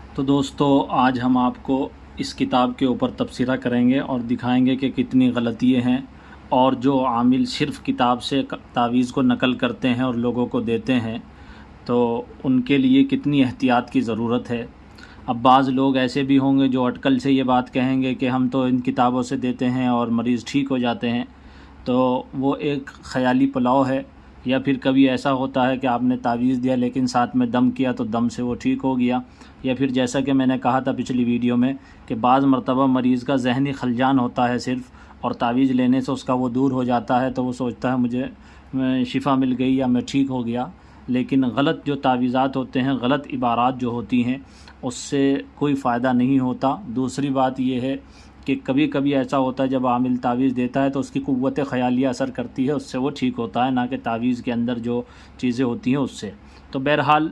तो दोस्तों आज हम आपको इस किताब के ऊपर तबसरा करेंगे और दिखाएंगे कि कितनी गलतियाँ हैं और जो आमिल सिर्फ़ किताब से तावीज़ को नकल करते हैं और लोगों को देते हैं तो उनके लिए कितनी एहतियात की ज़रूरत है। अब बाज़ लोग ऐसे भी होंगे जो अटकल से ये बात कहेंगे कि हम तो इन किताबों से देते हैं और मरीज़ ठीक हो जाते हैं, तो वो एक ख़याली पुलाव है। या फिर कभी ऐसा होता है कि आपने तावीज़ दिया लेकिन साथ में दम किया तो दम से वो ठीक हो गया। या फिर जैसा कि मैंने कहा था पिछली वीडियो में कि बाज़ मरतबा मरीज़ का ज़हनी खलजान होता है सिर्फ़, और तावीज़ लेने से उसका वो दूर हो जाता है, तो वो सोचता है मुझे शिफ़ा मिल गई या मैं ठीक हो गया। लेकिन गलत जो तावीज़ात होते हैं, गलत इबारात जो होती हैं, उससे कोई फ़ायदा नहीं होता। दूसरी बात ये है कि कभी कभी ऐसा होता है जब आमिल तावीज़ देता है तो उसकी क़ुव्वत ख़यालिया असर करती है, उससे वो ठीक होता है, ना कि तावीज़ के अंदर जो चीज़ें होती हैं उससे। तो बहरहाल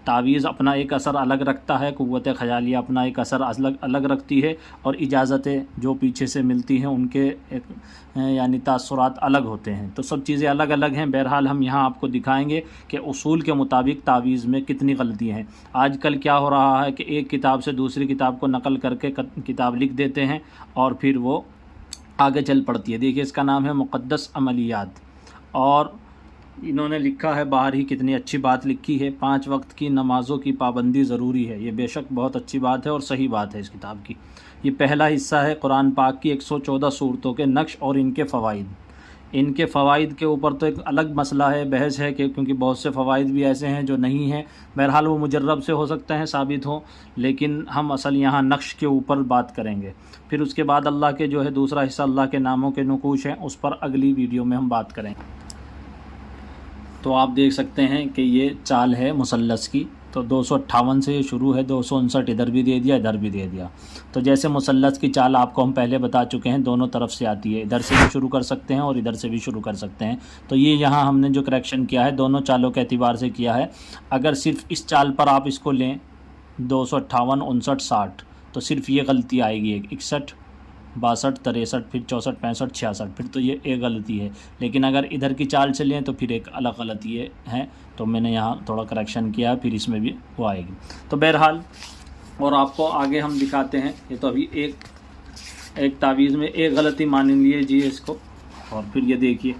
तावीज़ अपना एक असर अलग रखता है, क़ुव्वत ख़यालिया अपना एक असर अलग अलग रखती है, और इजाज़तें जो पीछे से मिलती हैं उनके एक यानी तासुरात अलग होते हैं। तो सब चीज़ें अलग अलग हैं। बहरहाल हम यहाँ आपको दिखाएंगे कि उसूल के मुताबिक तावीज़ में कितनी गलतियाँ हैं। आजकल क्या हो रहा है कि एक किताब से दूसरी किताब को नकल करके किताब लिख देते हैं और फिर वो आगे चल पड़ती है। देखिए इसका नाम है मुक़द्दस अमलियात, और इन्होंने लिखा है बाहर ही, कितनी अच्छी बात लिखी है। 5 वक्त की नमाज़ों की पाबंदी ज़रूरी है। ये बेशक बहुत अच्छी बात है और सही बात है इस किताब की। ये पहला हिस्सा है कुरान पाक की 114 सूरतों के नक्श और इनके फ़वाइद। इनके फ़वाइद के ऊपर तो एक अलग मसला है, बहस है, कि क्योंकि बहुत से फ़वाइद भी ऐसे हैं जो नहीं हैं। बहरहाल वो मुजर्रब से हो सकते हैं, साबित हो, लेकिन हम असल यहाँ नक्श के ऊपर बात करेंगे। फिर उसके बाद अल्लाह के जो है दूसरा हिस्सा अल्लाह के नामों के नुकूश हैं, उस पर अगली वीडियो में हम बात करेंगे। तो आप देख सकते हैं कि ये चाल है मुसल्लस की। तो 258 से ये शुरू है, 259 इधर भी दे दिया, इधर भी दे दिया। तो जैसे मुसल्लस की चाल आपको हम पहले बता चुके हैं, दोनों तरफ से आती है, इधर से भी शुरू कर सकते हैं और इधर से भी शुरू कर सकते हैं। तो ये यहाँ हमने जो करेक्शन किया है दोनों चालों के एतबार से किया है। अगर सिर्फ इस चाल पर आप इसको लें 258, 59, 60, तो सिर्फ ये गलती आएगी, 61, 62, 63, फिर 64, 65, 66, फिर तो ये एक गलती है। लेकिन अगर इधर की चाल से लें तो फिर एक अलग गलती है। तो मैंने यहाँ थोड़ा करेक्शन किया है, फिर इसमें भी वो आएगी। तो बहरहाल और आपको आगे हम दिखाते हैं। ये तो अभी एक तावीज़ में एक गलती मान लीजिए इसको, और फिर ये देखिए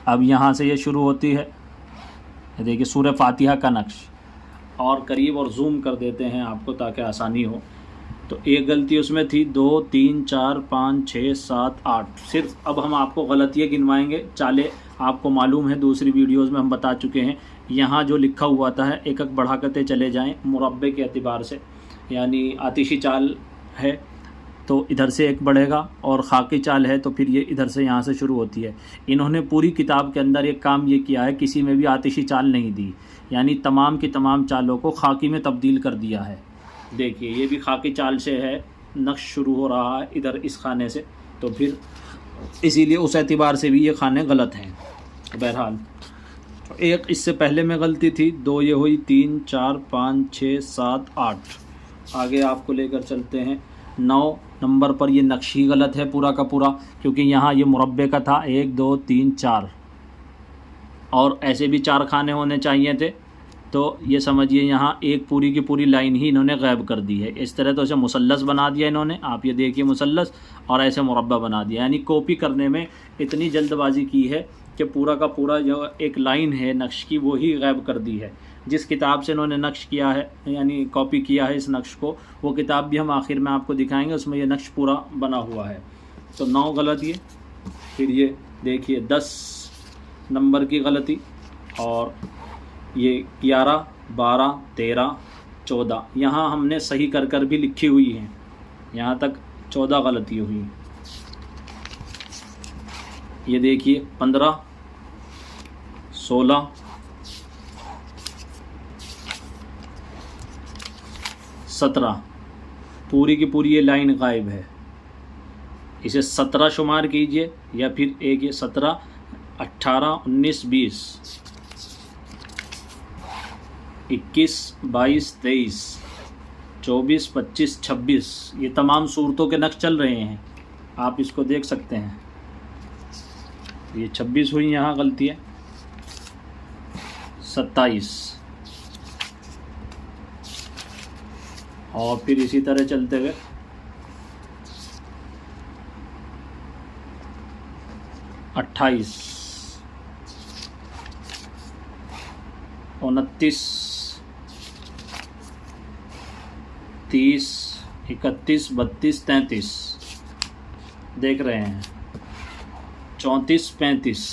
अब यहाँ से ये शुरू होती है। ये देखिए सूरह फातिहा का नक्श, और करीब और जूम कर देते हैं आपको ताकि आसानी हो। तो एक गलती उसमें थी, 2, 3, 4, 5, 6, 7, 8। सिर्फ अब हम आपको गलतियाँ गिनवाएंगे। चाले आपको मालूम है, दूसरी वीडियोस में हम बता चुके हैं। यहाँ जो लिखा हुआ था है एक एक बढ़ा करते चले जाएं मुरब्बे के एतबार से, यानी आतिशी चाल है तो इधर से एक बढ़ेगा, और खाकी चाल है तो फिर ये इधर से यहाँ से शुरू होती है। इन्होंने पूरी किताब के अंदर एक काम ये किया है, किसी में भी आतिशी चाल नहीं दी, यानी तमाम की तमाम चालों को खाकी में तब्दील कर दिया है। देखिए ये भी खाकी चाल से है, नक्श शुरू हो रहा है इधर इस खाने से, तो फिर इसीलिए उस एतबार से भी ये खाने गलत हैं। बहरहाल तो एक इससे पहले में गलती थी, 2 ये हुई, 3, 4, 5, 6, 7, 8। आगे आपको लेकर चलते हैं 9 नंबर पर। ये नक्श ही गलत है पूरा का पूरा, क्योंकि यहाँ ये मुरब्बे का था, 1, 2, 3, 4, और ऐसे भी 4 खाने होने चाहिए थे। तो ये समझिए यहाँ एक पूरी की पूरी लाइन ही इन्होंने गायब कर दी है। इस तरह तो ऐसे मुसल्लस बना दिया इन्होंने, आप ये देखिए मुसल्लस, और ऐसे मुरब्बा बना दिया। यानी कॉपी करने में इतनी जल्दबाजी की है कि पूरा का पूरा जो एक लाइन है नक्श की वो ही गायब कर दी है। जिस किताब से इन्होंने नक्श किया है यानी कॉपी किया है इस नक्श को, वो किताब भी हम आखिर में आपको दिखाएंगे, उसमें ये नक्श पूरा बना हुआ है। तो 9 गलत ये। फिर ये देखिए 10 नंबर की गलती, और ये 11, 12, 13, 14 यहाँ हमने सही कर कर भी लिखी हुई हैं। यहाँ तक 14 गलती हुई। ये देखिए 15, 16, 17, पूरी की पूरी ये लाइन गायब है। इसे 17 शुमार कीजिए, या फिर एक ये 17, 18, 19, 20, 21, 22, 23, 24, 25, 26, ये तमाम सूरतों के नक्श चल रहे हैं, आप इसको देख सकते हैं। ये 26 हुई यहाँ गलती है, 27, और फिर इसी तरह चलते हुए 28, 29, 30, 31, 32, 33 देख रहे हैं, 34, 35,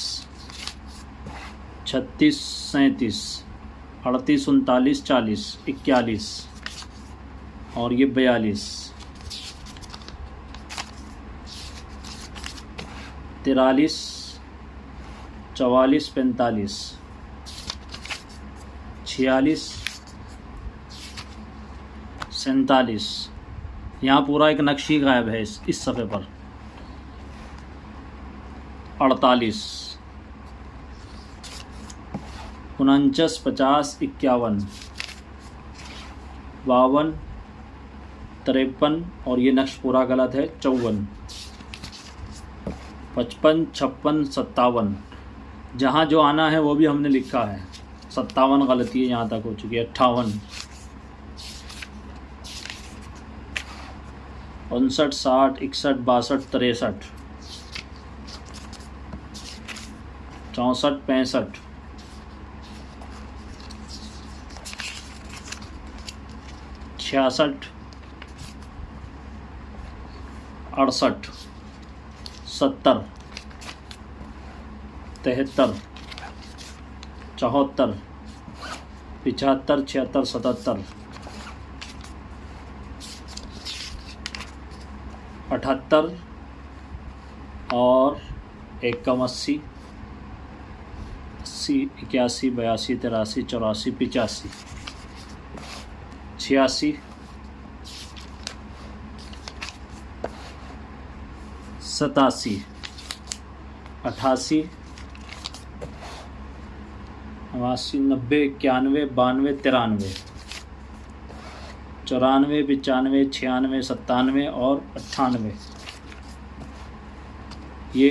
36, 37, 38, 39, 40, 41 और ये 42, 43, 44, 45, 46, 47। यहाँ पूरा एक नक्शी गायब है इस सफ़े पर। 48, 49, 50, 51, 52, 53 और ये नक्श पूरा गलत है। 54, 55, 56, 57। जहाँ जो आना है वो भी हमने लिखा है। 57 गलती है, यहाँ तक हो चुकी है। 58, 59, 60, 61, 62, 63, 64, 65, 66, 68, 70, 73, 74, 75, 76, 77, 78 और 1 कम 80, 81, 82, 83, 84, 85, 86, 87, 88, 89, 90, 91, 92, 93, 94, 95, 96, 97 और 98। ये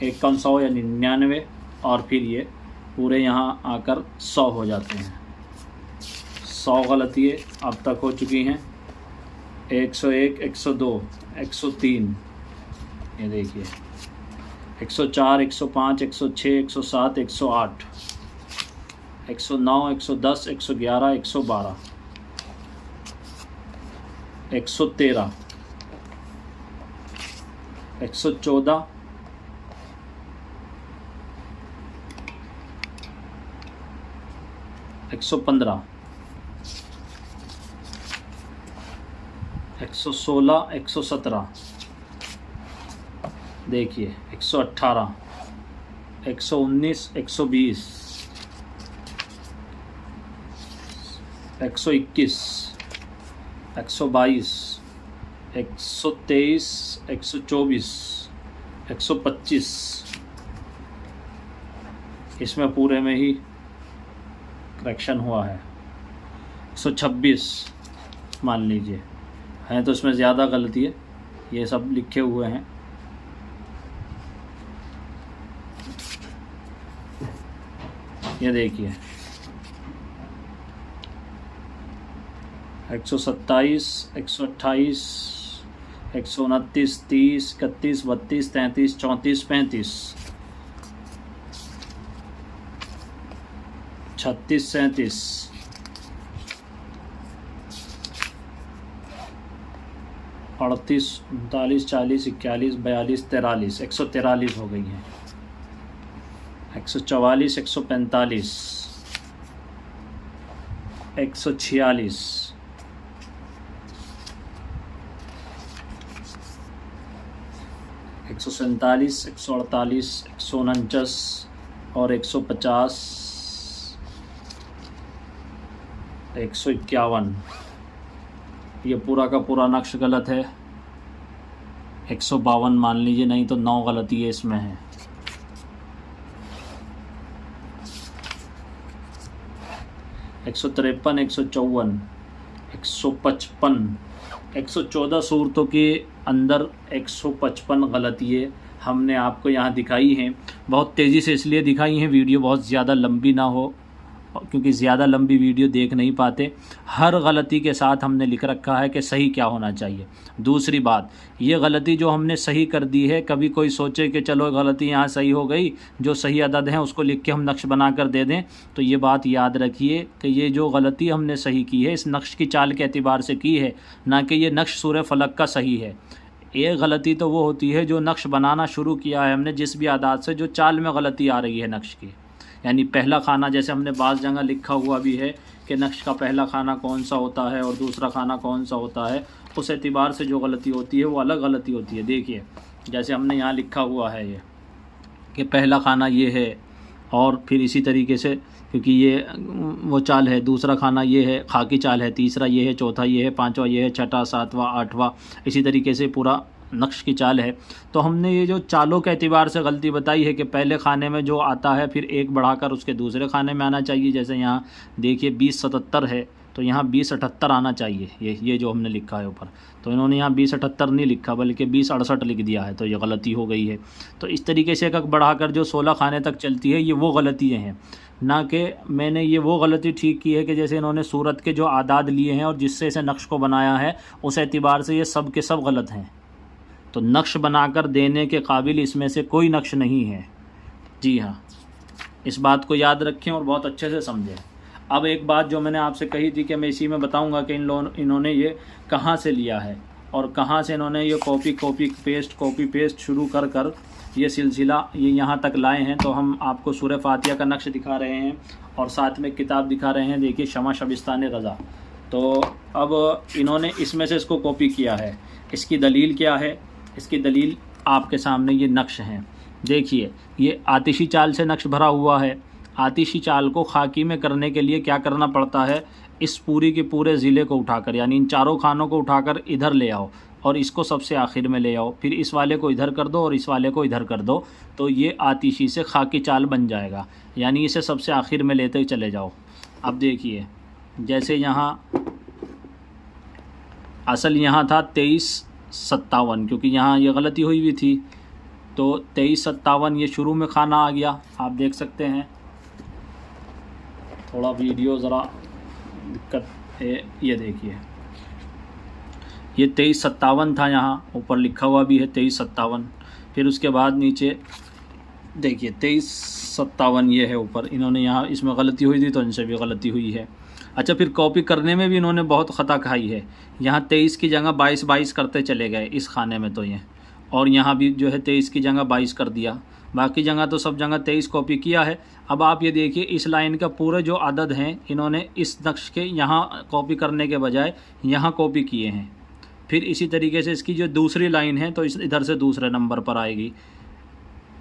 1 कम 100 यानी 99 और फिर ये पूरे यहाँ आकर 100 हो जाते हैं। 100 गलतियाँ अब तक हो चुकी हैं। 101, 102, 103, ये देखिए 104, 105, 106, 107, 108, 109, 110, 111, 112, 113, 114, 115, 116, 117, देखिए 118, 119, 120, 121, 122, 123, 124, 125। इसमें पूरे में ही करेक्शन हुआ है। 126 मान लीजिए हैं, तो इसमें ज़्यादा गलती है। ये सब लिखे हुए हैं। ये देखिए 127, 128, 129, 30, 31, 32, 33, 34, 35, 36, 37, 38, 39, 40, 41, 42, 43, 143 हो गई हैं। 144, 145, 146, 147, 148, 149 और 150, 151। ये पूरा का पूरा नक्श गलत है। 152 मान लीजिए, नहीं तो 9 गलती है इसमें है। 153, 154, 155, 114 सूरतों के अंदर 155 गलतियाँ हमने आपको यहाँ दिखाई हैं। बहुत तेज़ी से इसलिए दिखाई हैं, वीडियो बहुत ज़्यादा लंबी ना हो क्योंकि ज़्यादा लंबी वीडियो देख नहीं पाते। हर गलती के साथ हमने लिख रखा है कि सही क्या होना चाहिए। दूसरी बात, ये गलती जो हमने सही कर दी है, कभी कोई सोचे कि चलो गलती यहाँ सही हो गई, जो सही अदद हैं उसको लिख के हम नक्श बना कर दे दें, तो ये बात याद रखिए कि ये जो गलती हमने सही की है इस नक्श की चाल के एतबार से की है, ना कि ये नक्श सूरह फलक का सही है। एक गलती तो वो होती है जो नक्श बनाना शुरू किया है हमने जिस भी आदात से, जो चाल में गलती आ रही है नक्श की, यानी पहला खाना, जैसे हमने बाज़ जगह लिखा हुआ भी है कि नक्श का पहला खाना कौन सा होता है और दूसरा खाना कौन सा होता है, उस एतबार से जो गलती होती है वो अलग गलती होती है। देखिए जैसे हमने यहाँ लिखा हुआ है ये कि पहला खाना ये है, और फिर इसी तरीके से, क्योंकि ये वो चाल है, दूसरा खाना ये है, खाकी चाल है, तीसरा ये है, चौथा ये है, पांचवा ये है, छठा, सातवां, आठवां, इसी तरीके से पूरा नक्श की चाल है। तो हमने ये जो चालों के एतबार से गलती बताई है कि पहले खाने में जो आता है फिर एक बढ़ाकर उसके दूसरे खाने में आना चाहिए। जैसे यहाँ देखिए 2077 है तो यहाँ 2078 आना चाहिए, ये जो हमने लिखा है ऊपर, तो इन्होंने यहाँ 2078 नहीं लिखा बल्कि 2068 लिख दिया है, तो ये गलती हो गई है। तो इस तरीके से एक बढ़ाकर जो 16 खाने तक चलती है, ये वो गलतियाँ हैं, ना कि मैंने ये वो गलती ठीक की है कि जैसे इन्होंने सूरत के जो आदाद लिए हैं और जिससे इसे नक्श को बनाया है उस एतबार से ये सब के सब गलत हैं। तो नक्श बनाकर देने के काबिल इसमें से कोई नक्श नहीं है। जी हाँ, इस बात को याद रखें और बहुत अच्छे से समझें। अब एक बात जो मैंने आपसे कही थी कि मैं इसी में बताऊंगा कि इन्होंने ये कहाँ से लिया है और कहाँ से इन्होंने ये कॉपी पेस्ट शुरू कर ये सिलसिला ये यहाँ तक लाए हैं। तो हम आपको सूरह फातिहा का नक्श दिखा रहे हैं और साथ में किताब दिखा रहे हैं। देखिए शमा शबिस्तान रज़ा। तो अब इन्होंने इसमें से इसको कॉपी किया है। इसकी दलील क्या है? इसकी दलील आपके सामने ये नक्श हैं। देखिए ये आतिशी चाल से नक्श भरा हुआ है। आतिशी चाल को खाकी में करने के लिए क्या करना पड़ता है? इस पूरी के पूरे ज़िले को उठाकर, यानी इन चारों खानों को उठाकर इधर ले आओ और इसको सबसे आखिर में ले आओ, फिर इस वाले को इधर कर दो और इस वाले को इधर कर दो, तो ये आतिशी से खाकी चाल बन जाएगा। यानी इसे सबसे आखिर में लेते चले जाओ। अब देखिए जैसे यहाँ असल यहाँ था 2357, क्योंकि यहाँ ये गलती हुई भी थी, तो 2357 ये शुरू में खाना आ गया। आप देख सकते हैं, थोड़ा वीडियो ज़रा दिक्कत है। ये देखिए ये 2357 था, यहाँ ऊपर लिखा हुआ भी है 2357। फिर उसके बाद नीचे देखिए 2357 ये है ऊपर। इन्होंने यहाँ इसमें गलती हुई थी तो इनसे भी गलती हुई है। अच्छा, फिर कॉपी करने में भी इन्होंने बहुत ख़ता खाई है। यहाँ 23 की जगह 22 करते चले गए इस खाने में, तो ये, और यहाँ भी जो है 23 की जगह 22 कर दिया। बाकी जगह तो सब जगह 23 कॉपी किया है। अब आप ये देखिए इस लाइन का पूरे जो अदद हैं इन्होंने इस नक्श के यहाँ कॉपी करने के बजाय यहाँ कॉपी किए हैं। फिर इसी तरीके से इसकी जो दूसरी लाइन है तो इधर से दूसरे नंबर पर आएगी,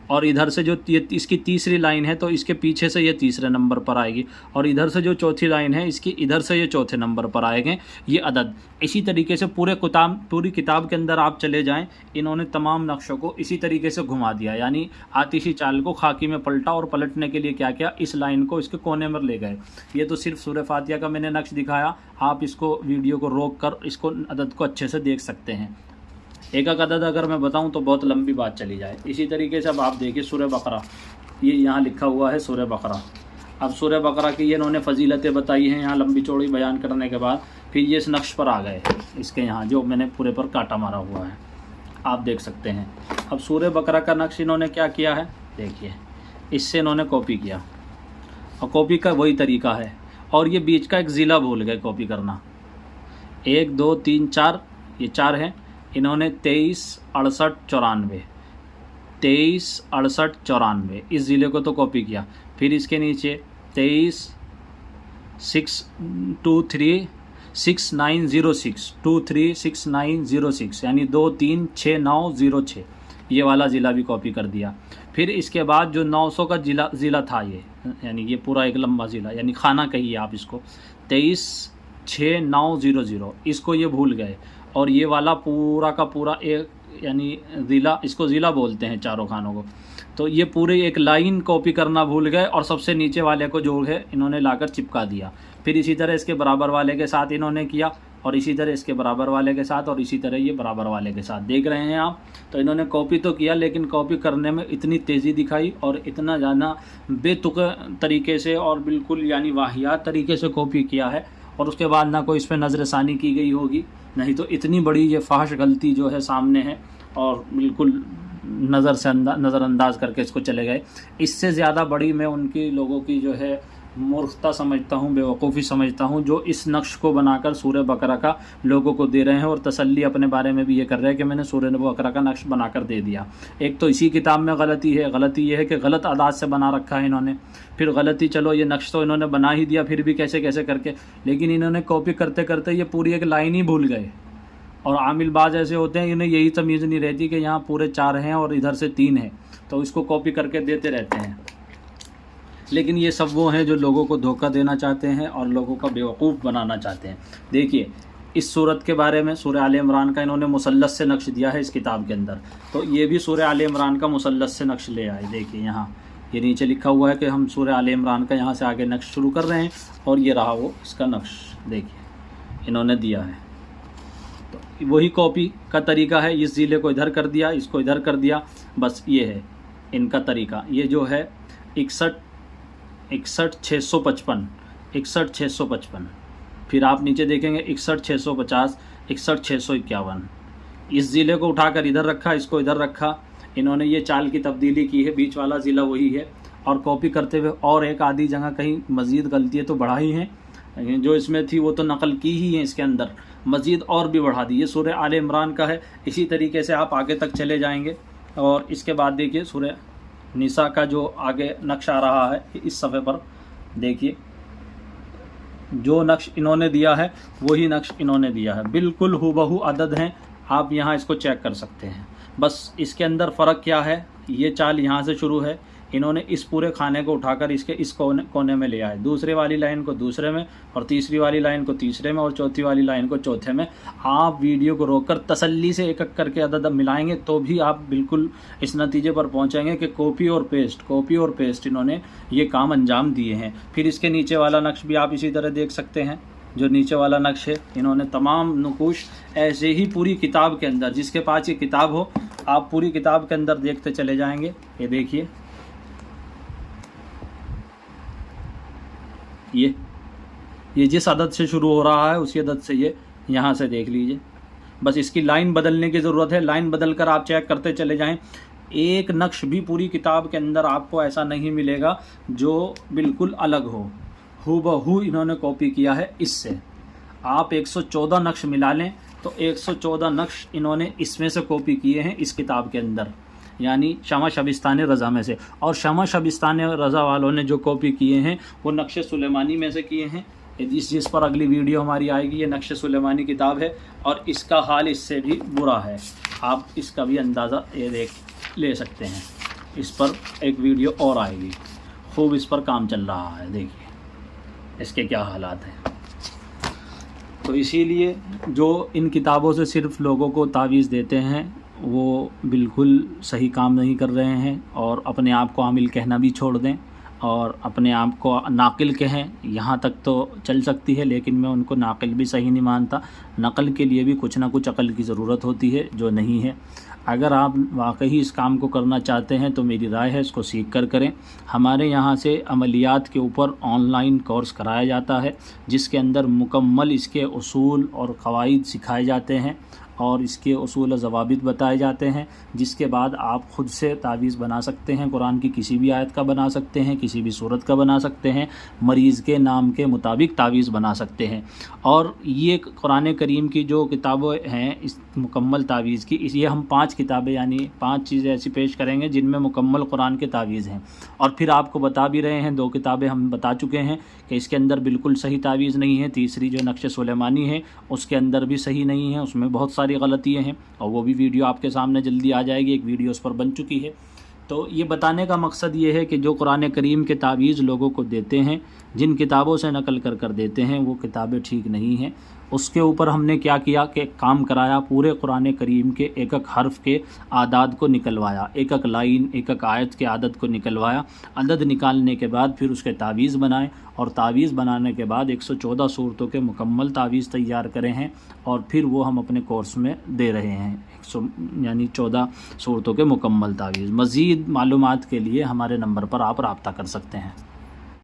और इधर से जो इसकी तीसरी लाइन है तो इसके पीछे से ये तीसरे नंबर पर आएगी, और इधर से जो चौथी लाइन है इसकी इधर से ये चौथे नंबर पर आएंगे ये अदद। इसी तरीके से पूरी किताब के अंदर आप चले जाएं, इन्होंने तमाम नक्शों को इसी तरीके से घुमा दिया। यानी आतिशी चाल को खाकी में पलटा और पलटने के लिए क्या किया, इस लाइन को इसके कोने में ले गए। ये तो सिर्फ सूरह फातिहा का मैंने नक्श दिखाया, आप इसको वीडियो को रोक कर इसको अदद को अच्छे से देख सकते हैं। एक एक अदद अगर मैं बताऊं तो बहुत लंबी बात चली जाए। इसी तरीके से अब आप देखिए सूरह बकरा, ये यहाँ लिखा हुआ है सूरह बकरा। अब सूरह बकरा की ये इन्होंने फजीलतें बताई हैं यहाँ लंबी चौड़ी बयान करने के बाद, फिर ये इस नक्श पर आ गए, इसके यहाँ जो मैंने पूरे पर कांटा मारा हुआ है आप देख सकते हैं। अब सूरह बकरा का नक्श इन्होंने क्या किया है, देखिए इससे इन्होंने कॉपी किया, और कॉपी का वही तरीका है। और ये बीच का एक ज़िला भूल गए कॉपी करना, 1 2 3 4, ये 4 हैं। इन्होंने 23 68 94 23 68 94 इस ज़िले को तो कॉपी किया। फिर इसके नीचे 23 623 6906 236906 यानी 236906 ये वाला ज़िला भी कॉपी कर दिया। फिर इसके बाद जो 900 का ज़िला था ये, यानी ये पूरा एक लंबा ज़िला, यानी खाना कहिए आप इसको, 236900 इसको ये भूल गए। और ये वाला पूरा का पूरा एक, यानी ज़िला, इसको ज़िला बोलते हैं चारों खानों को, तो ये पूरे एक लाइन कॉपी करना भूल गए और सबसे नीचे वाले को जो है इन्होंने लाकर चिपका दिया। फिर इसी तरह इसके बराबर वाले के साथ इन्होंने किया, और इसी तरह इसके बराबर वाले के साथ, और इसी तरह ये बराबर वाले के साथ देख रहे हैं आप। तो इन्होंने कॉपी तो किया, लेकिन कॉपी करने में इतनी तेज़ी दिखाई और इतना ज़्यादा बेतुक तरीके से और बिल्कुल यानी वाहियात तरीके से कॉपी किया है, और उसके बाद ना कोई इस पर नज़रसानी की गई होगी, नहीं तो इतनी बड़ी ये फाहश गलती जो है सामने है, और बिल्कुल नज़रअंदाज करके इसको चले गए। इससे ज़्यादा बड़ी मैं उनकी लोगों की जो है मूर्खता समझता हूँ, बेवकूफ़ी समझता हूँ, जो इस नक्श को बनाकर सूरह बकरा का लोगों को दे रहे हैं, और तसल्ली अपने बारे में भी ये कर रहे हैं कि मैंने सूरह बकरा का नक्श बनाकर दे दिया। एक तो इसी किताब में गलती है, गलती ये है कि गलत अदाद से बना रखा है इन्होंने। फिर गलती, चलो ये नक्श तो इन्होंने बना ही दिया, फिर भी कैसे कैसे करके, लेकिन इन्होंने कॉपी करते करते ये पूरी एक लाइन ही भूल गए। और आमिल बाज ऐसे होते हैं, इन्हें यही तमीज़ नहीं रहती कि यहाँ पूरे 4 हैं और इधर से 3 हैं, तो इसको कॉपी करके देते रहते हैं। लेकिन ये सब वो हैं जो लोगों को धोखा देना चाहते हैं और लोगों का बेवकूफ़ बनाना चाहते हैं। देखिए इस सूरत के बारे में, सूरह आले इमरान का इन्होंने मुसल्लस से नक्श दिया है इस किताब के अंदर, तो ये भी सूरह आले इमरान का मुसल्लस से नक्श ले आए। देखिए यहाँ ये नीचे लिखा हुआ है कि हम सूरह आले इमरान का यहाँ से आगे नक्श शुरू कर रहे हैं, और ये रहा वो इसका नक्श, देखिए इन्होंने दिया है। तो वही कॉपी का तरीका है, इस ज़िले को इधर कर दिया, इसको इधर कर दिया, बस ये है इनका तरीका। ये जो है 61,655, 61,655, फिर आप नीचे देखेंगे 61,650, 61,651। इस ज़िले को उठाकर इधर रखा, इसको इधर रखा, इन्होंने ये चाल की तब्दीली की है, बीच वाला ज़िला वही है, और कॉपी करते हुए और एक आधी जगह कहीं मज़ीद गलतियाँ तो बढ़ाई हैं, जो इसमें थी वो तो नकल की ही है, इसके अंदर मज़ीद और भी बढ़ा दी। ये सूरह आले इमरान का है। इसी तरीके से आप आगे तक चले जाएंगे, और इसके बाद देखिए सूरह निसा का जो आगे नक्श आ रहा है इस सफ़े पर, देखिए जो नक्श इन्होंने दिया है वही नक्श इन्होंने दिया है, बिल्कुल हूबहू अदद हैं। आप यहाँ इसको चेक कर सकते हैं। बस इसके अंदर फ़र्क क्या है, ये चाल यहाँ से शुरू है, इन्होंने इस पूरे खाने को उठाकर इसके इस कोने में ले आए, दूसरे वाली लाइन को दूसरे में, और तीसरी वाली लाइन को तीसरे में, और चौथी वाली लाइन को चौथे में। आप वीडियो को रोककर तसल्ली से एक एक करके अदद मिलाएंगे तो भी आप बिल्कुल इस नतीजे पर पहुंचेंगे कि कॉपी और पेस्ट इन्होंने ये काम अंजाम दिए हैं। फिर इसके नीचे वाला नक्श भी आप इसी तरह देख सकते हैं, जो नीचे वाला नक्श है, इन्होंने तमाम नकूश ऐसे ही पूरी किताब के अंदर, जिसके पास ये किताब हो आप पूरी किताब के अंदर देखते चले जाएंगे। ये देखिए ये जिस अदद से शुरू हो रहा है उसी अदद से ये यहाँ से देख लीजिए। बस इसकी लाइन बदलने की ज़रूरत है, लाइन बदल कर आप चेक करते चले जाएं। एक नक्श भी पूरी किताब के अंदर आपको ऐसा नहीं मिलेगा जो बिल्कुल अलग हो, हूबहू इन्होंने कॉपी किया है इससे। आप 114 नक्श मिला लें तो 114 नक्श इन्होंने इसमें से कॉपी किए हैं इस किताब के अंदर, यानी शमा शबिस्तान रज़ा में से। और शमा शबिस्तान रज़ा वालों ने जो कॉपी किए हैं वो नक्श सुलेमानी में से किए हैं। जिस पर अगली वीडियो हमारी आएगी, ये नक्श सुलेमानी किताब है, और इसका हाल इससे भी बुरा है। आप इसका भी अंदाज़ा ये देख ले सकते हैं। इस पर एक वीडियो और आएगी, खूब इस पर काम चल रहा है, देखिए इसके क्या हालात हैं। तो इसीलिए जो इन किताबों से सिर्फ़ लोगों को तावीज़ देते हैं वो बिल्कुल सही काम नहीं कर रहे हैं, और अपने आप को आमिल कहना भी छोड़ दें और अपने आप को नाकिल कहें। यहाँ तक तो चल सकती है, लेकिन मैं उनको नाकिल भी सही नहीं मानता। नकल के लिए भी कुछ ना कुछ अकल की ज़रूरत होती है, जो नहीं है। अगर आप वाकई इस काम को करना चाहते हैं तो मेरी राय है इसको सीख कर करें। हमारे यहाँ से अमलियात के ऊपर ऑनलाइन कोर्स कराया जाता है, जिसके अंदर मुकम्मल इसके उसूल और क़वाइद सिखाए जाते हैं और इसके उसूल ज़वाबित बताए जाते हैं, जिसके बाद आप ख़ुद से तावीज़ बना सकते हैं। कुरान की किसी भी आयत का बना सकते हैं, किसी भी सूरत का बना सकते हैं, मरीज़ के नाम के मुताबिक तावीज़ बना सकते हैं। और ये कुरान करीम की जो किताबें हैं इस मुकम्मल तावीज़ की, ये हम 5 किताबें यानी 5 चीज़ें ऐसी पेश करेंगे जिनमें मुकम्मल कुरान के तावीज़ हैं। और फिर आपको बता भी रहे हैं, 2 किताबें हम बता चुके हैं कि इसके अंदर बिल्कुल सही तावीज़ नहीं है। तीसरी जो नक्श सुलेमानी है उसके अंदर भी सही नहीं है, उसमें बहुत सारी गलतियाँ हैं, और वो भी वीडियो आपके सामने जल्दी आ जाएगी। एक वीडियो उस पर बन चुकी है। तो ये बताने का मकसद ये है कि जो कुरान करीम के तावीज़ लोगों को देते हैं जिन किताबों से नकल कर देते हैं वो किताबें ठीक नहीं हैं। उसके ऊपर हमने क्या किया कि काम कराया, पूरे कुरान करीम के एक एक हर्फ के आदाद को निकलवाया, एक एक लाइन एक एक आयत के आदद को निकलवाया। अदद निकालने के बाद फिर उसके तावीज़ बनाए और तावीज़ बनाने के बाद 114 सूरतों के मुकम्मल तावीज़ तैयार करे हैं और फिर वो हम अपने कोर्स में दे रहे हैं, 100 यानी 14 सूरतों के मुकम्मल तावीज़। मज़ीद मालूमात के लिए हमारे नंबर पर आप रब्ता कर सकते हैं।